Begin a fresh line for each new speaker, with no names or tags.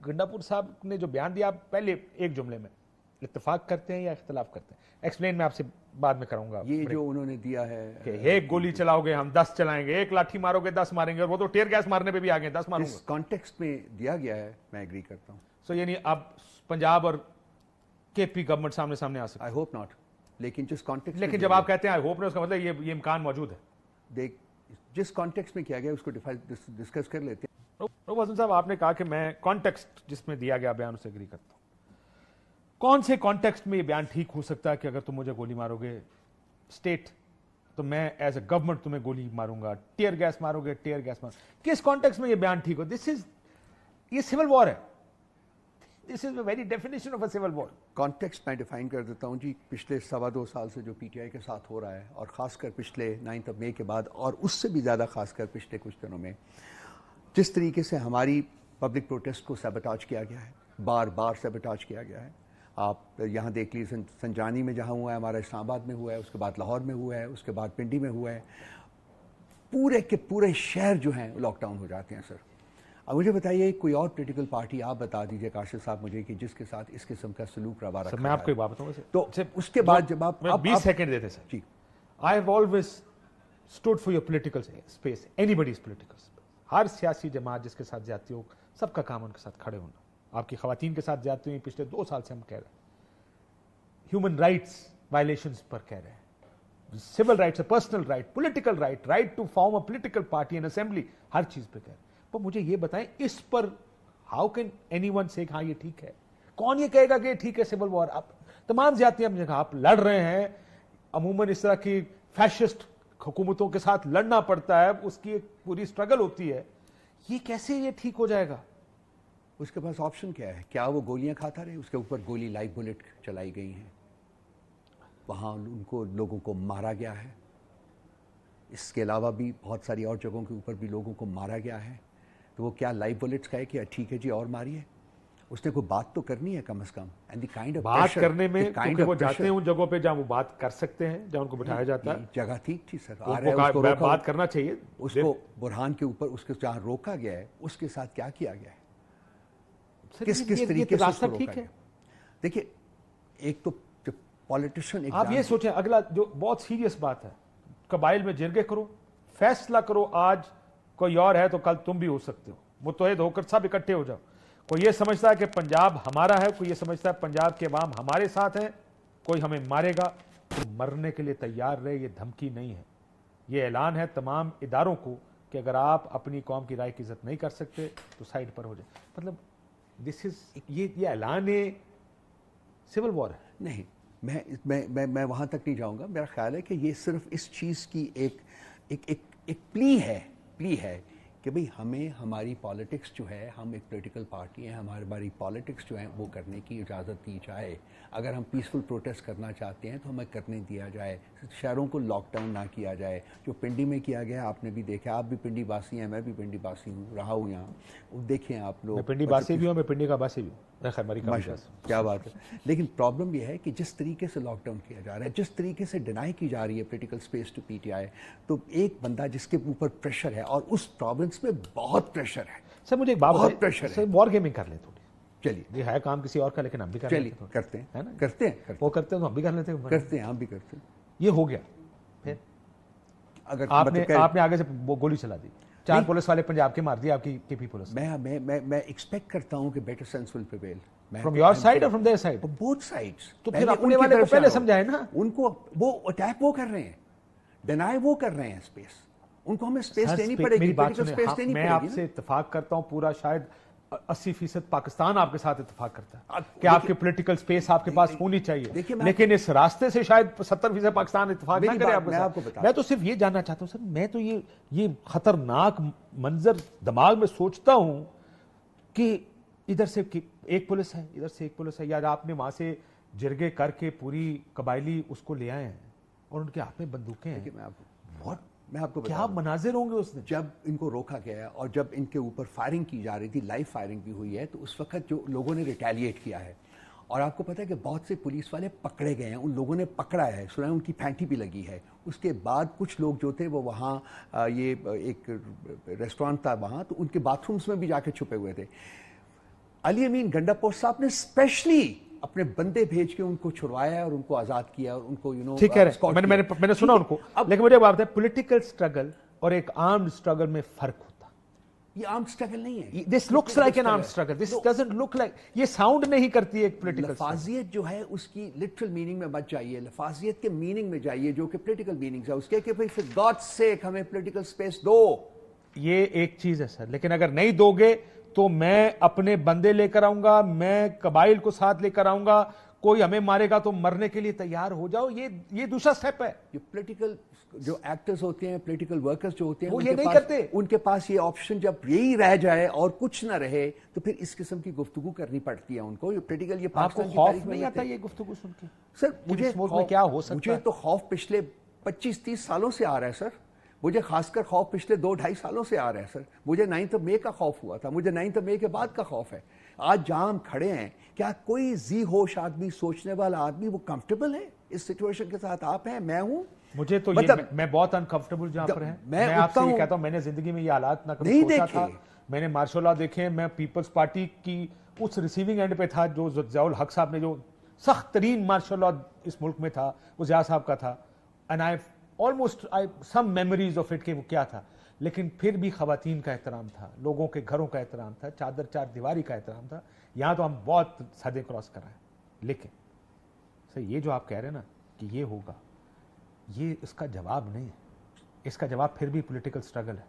गंडापुर साहब ने जो बयान दिया, आप पहले एक जुमले में इत्तेफाक करते हैं या इख्तलाफ करते हैं? एक्सप्लेन मैं आपसे बाद में कराऊंगा।
ये जो उन्होंने दिया है
कि एक गोली चलाओगे हम 10 चलाएंगे, एक लाठी मारोगे 10 मारेंगे, और वो तो टीयर गैस मारने पे भी आ गए 10 मारूंगा।
इस कॉन्टेक्स्ट में दिया गया है, मैं एग्री करता हूँ।
सो यानी अब पंजाब और केपी गवर्नमेंट सामने सामने आ सकते हैं?
आई होप नॉट, लेकिन जिस कॉन्टेक्स्ट,
लेकिन जब आप कहते हैं आई होप नहीं, उसका मतलब ये इम्कान मौजूद है।
देख, जिस कॉन्टेक्स्ट में किया गया उसको डिस्कस कर लेते हैं।
हसन साहब, आपने कहा कि मैं कॉन्टेक्स्ट जिसमें दिया गया बयान उससे एग्री करता हूं। कौन से कॉन्टेक्स्ट में ये बयान ठीक हो सकता है कि अगर तुम मुझे गोली मारोगे स्टेट, तो मैं एज अ गवर्नमेंट तुम्हें गोली मारूंगा, टीयर गैस मारोगे टीयर गैस मारो, किस कॉन्टेक्स्ट में ये बयान ठीक हो? ये सिविल वॉर है। This is the very definition of a civil war.
Context मैं डिफाइन कर देता हूं जी। पिछले 2.25 साल से जो पीटीआई के साथ हो रहा है, और खासकर पिछले 9 मई के बाद, और उससे भी ज्यादा खासकर पिछले कुछ दिनों में, जिस तरीके से हमारी पब्लिक प्रोटेस्ट को सैबोटाज किया गया है, बार बार सैबोटाज किया गया है। आप यहाँ देख लीजिए, संजानी में जहाँ हुआ है, हमारा इस्लामाबाद में हुआ है, उसके बाद लाहौर में हुआ है, उसके बाद पिंडी में हुआ है। पूरे के पूरे शहर जो हैं लॉकडाउन हो जाते हैं सर। अब मुझे बताइए, कोई और पॉलिटिकल पार्टी आप बता दीजिए काशिफ साहब मुझे, कि जिसके साथ इस किस्म का सलूक रवा रखा है।
मैं आपको एक बात बताऊंगा
तो उसके बाद जब आप
20 सेकंड देते sir
ji.
I have always stood for your political space, anybody's political space. हर सियासी जमात जिसके साथ जाती हो, सबका काम उनके साथ खड़े होना। आपकी खवातीन के साथ जाती हुई पिछले 2 साल से हम कह रहे हैं, ह्यूमन राइट्स वायलेशंस पर कह रहे हैं, civil rights, personal right, political right, right to form a political party and assembly, हर चीज पे कह रहे हैं। पर मुझे ये बताएं, इस पर हाउ कैन एनीवन से हाँ ये ठीक है? कौन ये कहेगा कि ठीक है सिविल वॉर? आप तमाम ज्यादतियां अपनी जगह आप लड़ रहे हैं, अमूमन इस तरह की फैशिस्ट हुकूमतों के साथ लड़ना पड़ता है, उसकी एक पूरी स्ट्रगल होती है, ये कैसे ये ठीक हो जाएगा?
उसके पास ऑप्शन क्या है? क्या वो गोलियां खाता रहे? उसके ऊपर गोली लाइव बुलेट चलाई गई हैं, वहां उनको लोगों को मारा गया है। इसके अलावा भी बहुत सारी और जगहों के ऊपर भी लोगों को मारा गया है। तो वो क्या लाइव बुलेट्स का है कि ठीक है जी और मारिए? उसने कोई बात तो करनी है कम से कम। एंड द काइंड ऑफ
बात करने में, क्योंकि वो जाते हैं उन जगहों पे जहां वो बात कर सकते हैं, जहां उनको बिठाया जाता है।
जगह ठीक थी सर,
उसको बात करना चाहिए।
उसको बुरहान के ऊपर उसके जहां रोका गया है, उसके साथ क्या किया गया है, किस तरीके से उसको रोका गया? देखिए, एक तो पॉलिटिशियन,
आप ये सोचें, अगला जो बहुत सीरियस बात है, कबाइल में जिरगे करो, फैसला करो, आज कोई और है तो कल तुम भी हो सकते हो, मुत्तहिद होकर सब इकट्ठे हो जाओ। कोई ये समझता है कि पंजाब हमारा है, कोई ये समझता है पंजाब के अवाम हमारे साथ है, कोई हमें मारेगा तो मरने के लिए तैयार रहे। ये धमकी नहीं है, ये ऐलान है तमाम इदारों को कि अगर आप अपनी कौम की राय की इज्जत नहीं कर सकते तो साइड पर हो जाए। मतलब दिस इज ये ऐलान सिविल वॉर है।
नहीं, मैं वहां तक नहीं जाऊंगा। मेरा ख्याल है कि ये सिर्फ इस चीज की एक प्ली है कि भाई हमें हमारी पॉलिटिक्स जो है, हम एक पॉलिटिकल पार्टी हैं, हमारी पॉलिटिक्स जो है वो करने की इजाज़त दी जाए। अगर हम पीसफुल प्रोटेस्ट करना चाहते हैं तो हमें करने दिया जाए, शहरों को लॉकडाउन ना किया जाए। जो पिंडी में किया गया आपने भी देखा, आप भी पिंडी वासी हैं, मैं भी पिंडी वासी हूँ, रहा हूँ यहाँ, देखें आप लोग।
मैं पिंडी वासी भी हूँ, मैं पिंडी का वासी भी हूँ।
क्या बात है। लेकिन प्रॉब्लम यह है कि जिस तरीके से लॉकडाउन किया जा रहा है, जिस तरीके से डिनाई की जा रही है पॉलिटिकल स्पेस टू पीटीआई, तो एक बंदा जिसके ऊपर प्रेशर है, और उस प्रोविंस में बहुत प्रेशर है
सर। मुझे एक बात
बहुत प्रेशर है।
वॉर गेमिंग कर ले थोड़ी,
चलिए,
ये है काम किसी और का, लेकिन हम भी करते हैं,
करते हैं,
है ना?
करते हैं,
वो करते हैं तो हम भी कर लेते हैं,
करते हैं, हम भी करते हैं।
ये हो गया, फिर अगर आपने आगे से गोली चला दी, 4 पुलिस वाले पंजाब के मार दिए आपकी केपी पुलिस।
मैं एक्सपेक्ट करता हूं कि better sense will prevail
from your side और from their side,
both sides.
तो फिर अपने वाले को पहले समझाए ना।
उनको वो अटैक वो कर रहे हैं, डिनाई वो कर रहे हैं स्पेस, उनको हमें स्पेस देनी पड़ेगी, पॉलिटिकल स्पेस देनी पड़ेगी।
मैं आपसे इत्तेफाक करता हूं, पूरा शायद 80% पाकिस्तान आपके साथ इत्तेफाक करता है कि आपकी पॉलिटिकल स्पेस आपके पास होनी चाहिए, लेकिन इस रास्ते से शायद 70% पाकिस्तान इत्तेफाक ना करे आपके साथ। मैं तो सिर्फ ये जानना चाहता हूं सर, मैं तो ये खतरनाक मंजर दिमाग में सोचता हूं कि इधर से एक पुलिस है, इधर से एक पुलिस है, यार आपने वहां से जिरगे करके पूरी कबायली उसको ले आए हैं और उनके हाथ में बंदूकें हैं।
मैं आपको
क्या मनाजिर होंगे उस दिन
जब इनको रोका गया और जब इनके ऊपर फायरिंग की जा रही थी, लाइव फायरिंग भी हुई है, तो उस वक्त जो लोगों ने रिटेलिएट किया है, और आपको पता है कि बहुत से पुलिस वाले पकड़े गए हैं, उन लोगों ने पकड़ा है, सुना है उनकी फैंटी भी लगी है। उसके बाद कुछ लोग जो थे वो वहाँ ये एक रेस्टोरेंट था वहाँ, तो उनके बाथरूम्स में भी जाके छुपे हुए थे। علی امین گنڈاپور صاحب نے اسپیشلی اپنے بندے بھیج کے ان کو چھڑوایا ہے اور ان کو آزاد کیا اور ان کو
ٹھیک کہہ رہے ہیں، میں نے سنا ان کو، لیکن مجھے بات ہے پولیٹیکل اسٹرگل اور ایک آرمڈ اسٹرگل میں فرق ہوتا ہے.
یہ آرمڈ اسٹرگل نہیں ہے.
This looks like an armed struggle, this doesn't look like, یہ ساؤنڈ نہیں کرتی ایک پولیٹیکل.
لفاظیت جو ہے اس کی لٹرل میننگ میں مت جائیے، لفاظیت کے میننگ میں جائیے جو کہ پولیٹیکل میننگ ہے اس کے، کہ بھئی فار گاڈ سیک ہمیں پولیٹیکل سپیس دو.
یہ ایک چیز ہے سر، لیکن اگر نہیں دو گے تو میں اپنے بندے لے کر آؤں گا، میں قبائل کو ساتھ لے کر آؤں گا، کوئی ہمیں مارے گا تو مرنے کے لیے تیار ہو جاؤ. یہ دوسرا سٹیپ ہے.
یہ پولیٹیکل جو ایکٹرز ہوتے ہیں، پولیٹیکل ورکرز جو ہوتے ہیں،
وہ یہ نہیں کرتے.
ان کے پاس یہ آپشن جب یہی رہ جائے اور کچھ نہ رہے تو پھر اس قسم کی گفتگو کرنی پڑتی ہے ان کو. یہ پولیٹیکل، یہ
آپ کو خوف نہیں آتا یہ گفتگو سن کے؟
سر مجھے
کیا ہو سکتا ہے؟
مجھے تو خوف پچھلے 25-30 سالوں سے آ رہا ہے سر. مجھے خاص کر خوف پچھلے 2-2.5 سالوں سے آ رہا ہے سر. مجھے 9 مئی کا خوف ہوا تھا، مجھے 9 مئی کے بعد کا خوف ہے. آج جہاں ہم کھڑے ہیں، کیا کوئی ذی ہوش آدمی، سوچنے والا آدمی وہ کمفرٹیبل ہے اس سچویشن کے ساتھ؟ آپ ہیں، میں ہوں.
مجھے تو میں بہت انکمفرٹیبل جہاں پر ہیں. میں آپ سے یہ کہتا ہوں، میں نے زندگی میں یہ حالات نہ کبھی سوچا تھا. میں نے مارشل لا دیکھے، میں پیپلز پارٹی کی اس ریسیونگ اینڈ پہ تھا جو ضیاء الحق صاحب نے جو سخت ترین مارشل لا اس ملک میں تھا وہ ضیاء صاحب کا تھا. And I almost some memories of it کہ وہ کیا تھا. لیکن پھر بھی خواتین کا احترام تھا، لوگوں کے گھروں کا احترام تھا، چادر چار دیواری کا احترام تھا. یہاں تو ہم بہت حدیں کراس کر رہے ہیں. لیکن سر یہ جو آپ کہہ رہے ہیں نا کہ یہ ہوگا، یہ اس کا جواب نہیں ہے. اس کا جواب پھر بھی پولیٹیکل سٹرگل ہے.